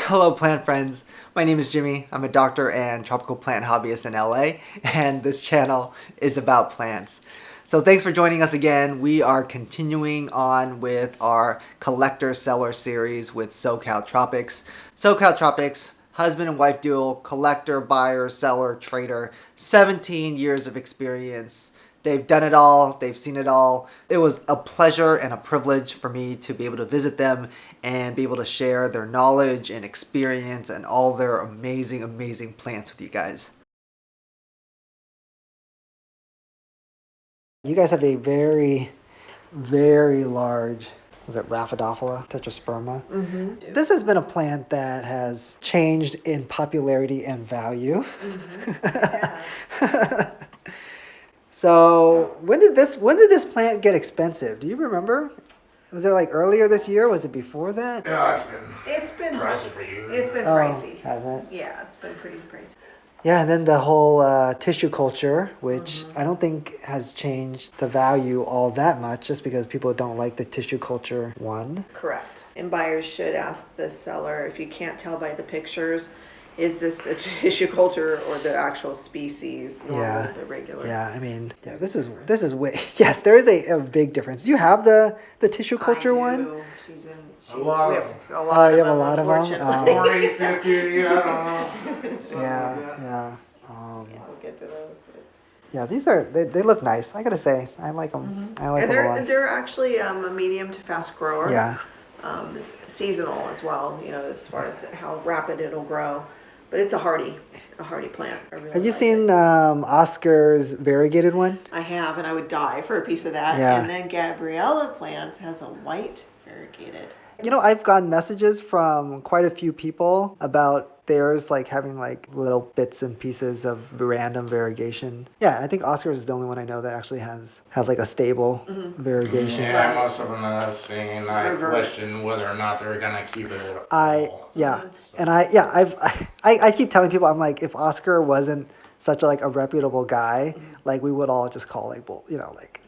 Hello plant friends, my name is Jimmy. I'm a doctor and tropical plant hobbyist in LA, and this channel is about plants. So thanks for joining us again. We are continuing on with our collector seller series with SoCal Tropics. SoCal Tropics, husband and wife duo, collector, buyer, seller, trader, 17 years of experience. They've done it all. They've seen it all. It was a pleasure and a privilege for me to be able to visit them and be able to share their knowledge and experience and all their amazing, amazing plants with you guys. You guys have a very, very large, was it Rhaphidophora, Tetrasperma? Mm-hmm. This has been a plant that has changed in popularity and value. Mm-hmm. Yeah. So when did this plant get expensive? Do you remember? Was it like earlier this year? Was it before that? Yeah, it's been pricey for you. It's been pricey. Has it? Yeah, it's been pretty pricey. Yeah, and then the whole tissue culture, which I don't think has changed the value all that much, just because people don't like the tissue culture one. Correct. And buyers should ask the seller, if you can't tell by the pictures, is this a tissue culture or the actual species? Yeah, the regular. Yeah, I mean, yeah, this is way. Yes, there is a big difference. Do you have the tissue culture one? A lot of them. Oh, you have a lot of them? 40, 50, I don't know. Yeah. We'll get to those. Yeah, they look nice. I gotta say, I like them. I like them a lot. They're actually a medium to fast grower. Yeah. Seasonal as well, as far as how rapid it'll grow. But it's a hardy plant. Have you seen Oscar's variegated one? I have, and I would die for a piece of that. Yeah. And then Gabriella Plants has a white variegated. I've gotten messages from quite a few people about theirs like having like little bits and pieces of random variegation. Yeah, and I think Oscar's is the only one I know that actually has like a stable variegation. Yeah, most of them that I've seen, I question whether or not they're gonna keep it at all. I keep telling people, I'm like, if Oscar wasn't such a reputable guy, like we would all just call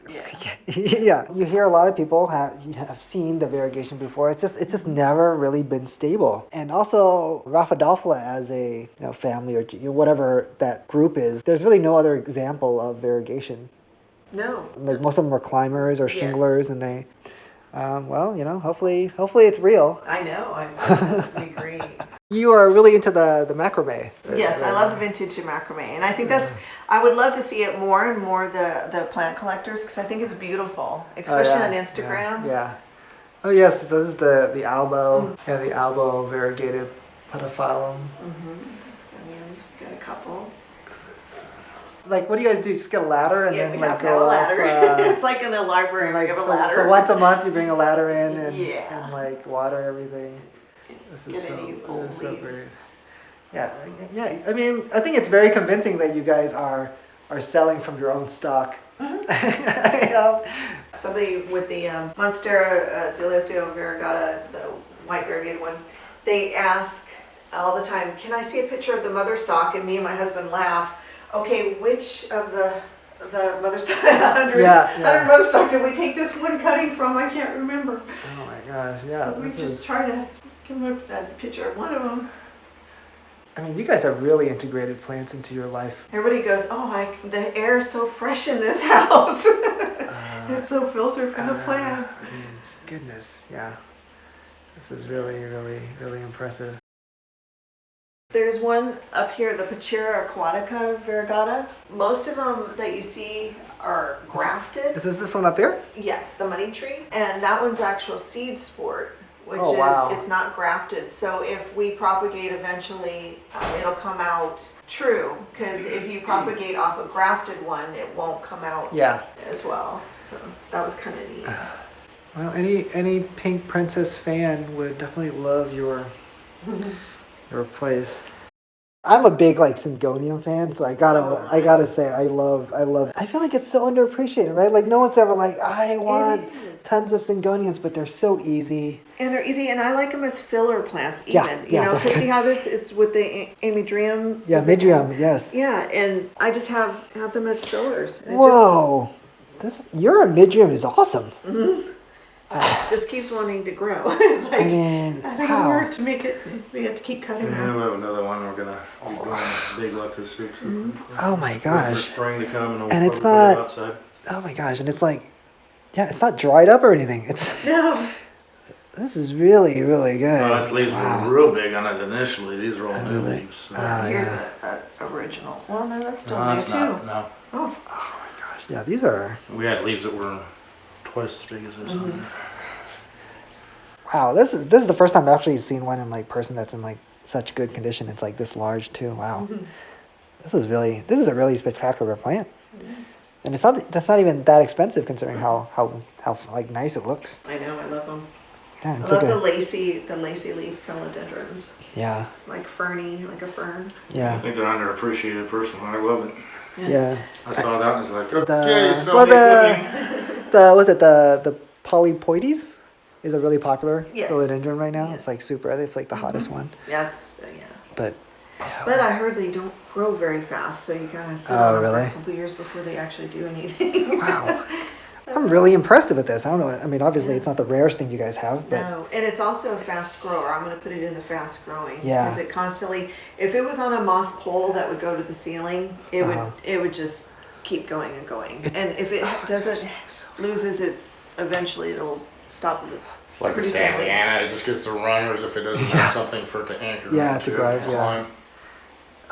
yeah. You hear a lot of people have seen the variegation before. It's just never really been stable. And also Rhaphidophora as a family or whatever that group is, there's really no other example of variegation. No. Like most of them are climbers or shinglers, and they hopefully it's real. I know. I agree. You are really into the macrame. Yes, I love the vintage macrame, and I think I would love to see it more and more the plant collectors, because I think it's beautiful, especially on Instagram. Yeah. Oh yes, so this is the Albo, the Albo variegated pedophyllum. Got a couple. Like, what do you guys do? Just get a ladder and then go go a ladder. up? It's like in a library. We have a ladder. So once a month you bring a ladder in and water everything. This is so great. Yeah. I mean, I think it's very convincing that you guys are selling from your own stock. Somebody with the Monstera Delisio Variegata, the white variegated one, they ask all the time, "Can I see a picture of the mother stock?" And me and my husband laugh. Okay, which of the mother stock, 100 mother stock did we take this one cutting from? I can't remember. Oh my gosh, yeah. We just try to give them a picture of one of them. I mean, you guys have really integrated plants into your life. Everybody goes, the air is so fresh in this house. It's so filtered from the plants. I mean, goodness, yeah. This is really, really, really impressive. There's one up here, the Pachira aquatica variegata. Most of them that you see are grafted. Is this one up here? Yes, the money tree. And that one's actual seed sport, which it's not grafted. So if we propagate eventually, it'll come out true. Because if you propagate off a grafted one, it won't come out as well. So that was kind of neat. Well, any Pink Princess fan would definitely love your place. I'm a big Syngonium fan, so I gotta say I feel like it's so underappreciated, right? Like no one's ever like, I want tons of Syngoniums, but they're so easy. And they're easy, and I like them as filler plants even. Because see how this is with the Amidrium? Yeah, Midrium, yes. Yeah, and I just have them as fillers. Whoa. Your Midrium is awesome. Mm-hmm. Just keeps wanting to grow. It's like, I mean, I don't know wow. where to make it. We have to keep cutting Yeah, them. we have another one we're gonna be growing big lettuce soup. Oh my Wait for gosh. spring to come and we'll And it's probably put it not- outside. Oh my gosh. And it's like, yeah, it's not dried up or anything. No. This is really, really good. Well, its leaves Wow. were real big on it initially. These are all new really? leaves. So. Here's yeah. a original. Well, no, that's still No, new it's too. not. No. Oh, Oh my gosh. Yeah, these are, We had leaves that were twice as big as this one. wow. This is the first time I've actually seen one in like person that's in like such good condition. It's like this large too. Wow. This is a really spectacular plant. And that's not even that expensive considering how like nice it looks. I know. I love them. Yeah, I it's love like the lacy leaf philodendrons, yeah, like ferny, like a fern. I yeah, think they're underappreciated personally. I love it. Yes. yeah. I saw that and was like, The- okay, so well, the, the polypoides is a really popular Yes. philodendron right now. Yes. It's like super. It's like the hottest one. That's yeah. But But I heard they don't grow very fast, so you gotta sit Oh, on them for really? a couple years before they actually do anything. wow, I'm really impressed with this. I don't know. I mean, obviously, it's not the rarest thing you guys have, but No, and it's also a fast grower. I'm gonna put it in the fast growing. Yeah. Because it constantly, if it was on a moss pole that would go to the ceiling, Uh-huh. it would just keep going and going. It's- And if it doesn't, loses its, eventually it'll stop. It's like a producing Stanley leaves. Anna. It just gets the runners if it doesn't have something for it to anchor. Yeah, onto to drive, and yeah. climb.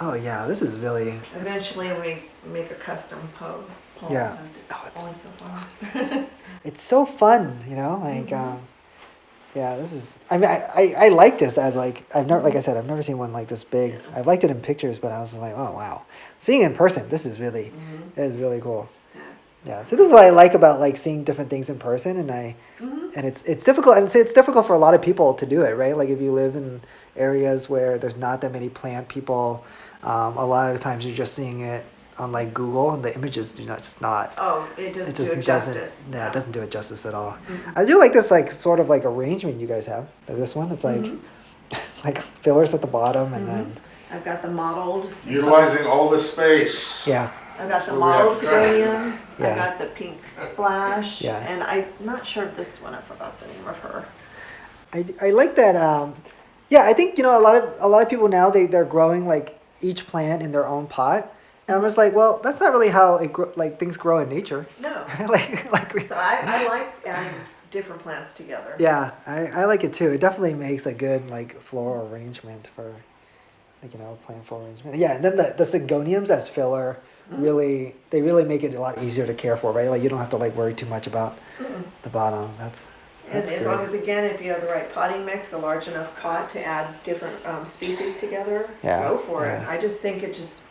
oh yeah, this is really. It's, Eventually we make a custom pole. Yeah. Oh, it's- only so far. it's so fun, you know. Like, yeah, this is. I mean, I like this as like I've never seen one like this big. I've liked it in pictures, but I was like, oh wow, seeing it in person, this is really, it is really cool. Yeah, so this is what I like about like seeing different things in person, and and it's difficult, and it's difficult for a lot of people to do it, right? Like if you live in areas where there's not that many plant people, a lot of the times you're just seeing it on like Google, and the images do not. It's not. Oh, it doesn't It just do it doesn't. justice. Yeah, it doesn't do it justice at all. I do like this like sort of like arrangement you guys have. Like this one, it's like like fillers at the bottom, and then I've got the mottled. Utilizing all the space. yeah, I've got the So we have mottled to try. Zigonium. Yeah. I got the pink splash. Yeah. And I'm not sure of this one. I forgot the name of her. I like that. Yeah, I think a lot of people now they're growing like each plant in their own pot, and I'm just like, well, that's not really how like things grow in nature. No. like So I like adding different plants together. yeah, I like it too. It definitely makes a good like floral arrangement for like plant floral arrangement. Yeah, and then the Zigoniums as filler really make it a lot easier to care for, right? Like you don't have to like worry too much about the bottom. That's And as great. long as, again, if you have the right potting mix, a large enough pot to add different species together, Yeah, go for it. yeah. I just think it's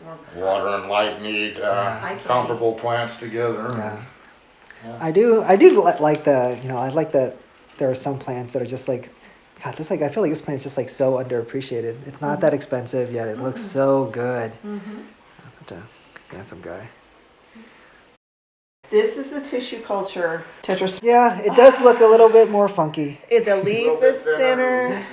more. Water and light need I can- comparable plants together. Yeah. Yeah. I do like the I like that there are some plants that are just like God, this like I feel like this plant's just like so underappreciated. It's not that expensive yet. It looks so good. Such a handsome guy. This is the tissue culture Tetrasperma. Yeah, it does look a little bit more funky. The leaf is thinner.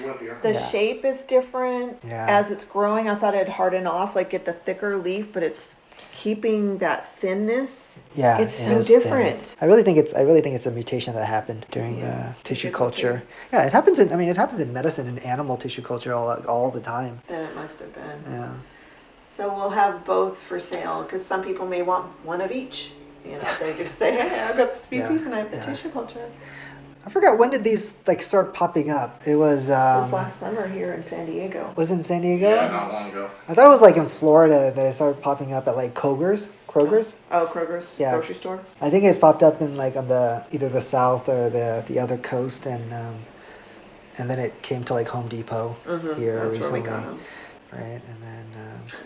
The Yeah. shape is different. Yeah. As it's growing, I thought it'd harden off, like get the thicker leaf, but it's keeping that thinness. Yeah, It's it so is thin. different. I really think it's a mutation that happened during tissue culture. Yeah, it happens in medicine and animal tissue culture all the time. Then it must have been. Yeah. So we'll have both for sale, because some people may want one of each. They just say, hey, I've got the species Yeah, and I have the yeah. tissue culture. I forgot, when did these like start popping up? It was This last summer here in San Diego. was it in San Diego? Yeah, not long ago. I thought it was like in Florida that it started popping up at like Kroger's. Oh, Kroger's Yeah. grocery store. I think it popped up in like on either the south or the other coast, and then it came to like Home Depot here That's recently, where we got them. right? And then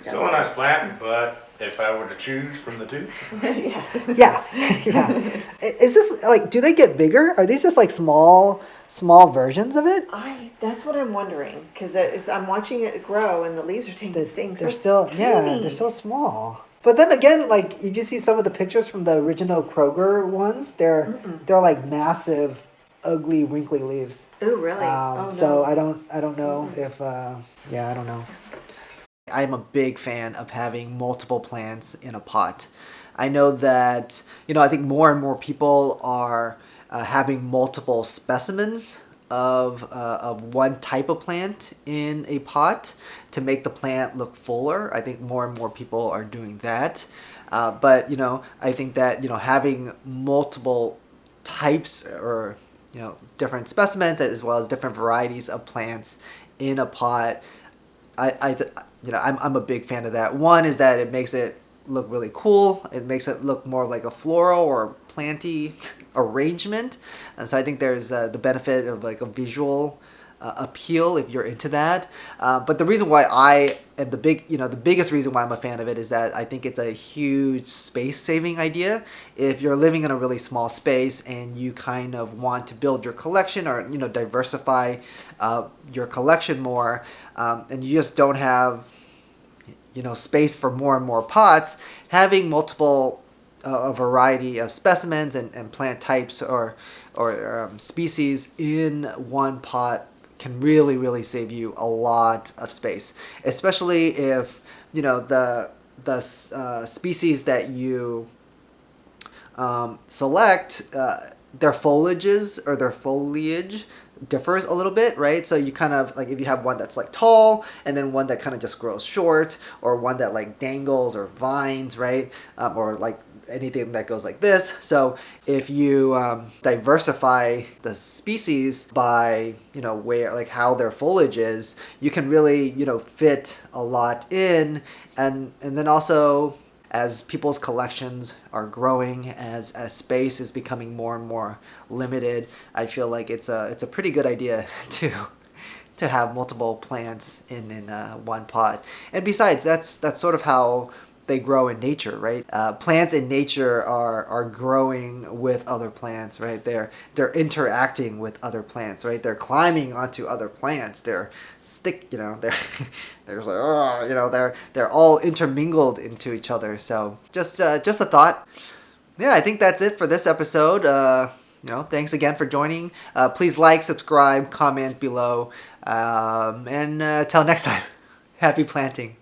Still a nice plant, but if I were to choose from the two, Yes. yeah, yeah. Is this like? Do they get bigger? Are these just like small versions of it? That's what I'm wondering, because I'm watching it grow and the leaves are staying They're so still tiny. they're so small. But then again, like you see some of the pictures from the original Kroger ones, they're like massive, ugly, wrinkly leaves. Oh, really? Oh, So no. I don't know if I don't know. I'm a big fan of having multiple plants in a pot. I know that I think more and more people are having multiple specimens of one type of plant in a pot to make the plant look fuller. I think more and more people are doing that. But I think that having multiple types or different specimens as well as different varieties of plants in a pot, I'm a big fan of that. One is that it makes it look really cool. It makes it look more like a floral or planty arrangement, and so I think there's the benefit of like a visual appeal if you're into that. But the reason why I am the biggest reason why I'm a fan of it is that I think it's a huge space saving idea. If you're living in a really small space and you kind of want to build your collection or diversify your collection more, and you just don't have space for more and more pots, having multiple a variety of specimens and plant types or species in one pot can really save you a lot of space, especially if the species that you select, their foliage differs a little bit, right? So you kind of like if you have one that's like tall and then one that kind of just grows short, or one that like dangles or vines, right? Or like anything that goes like this. So if you diversify the species by where like how their foliage is, you can really fit a lot in, and then also as people's collections are growing, as space is becoming more and more limited, I feel like it's a pretty good idea to have multiple plants in one pot. And besides, that's sort of how they grow in nature, right? Plants in nature are growing with other plants, right? They're interacting with other plants, right? They're climbing onto other plants. They're they're just like they're all intermingled into each other. So just a thought. Yeah, I think that's it for this episode. Thanks again for joining. Please like, subscribe, comment below, and till next time, happy planting.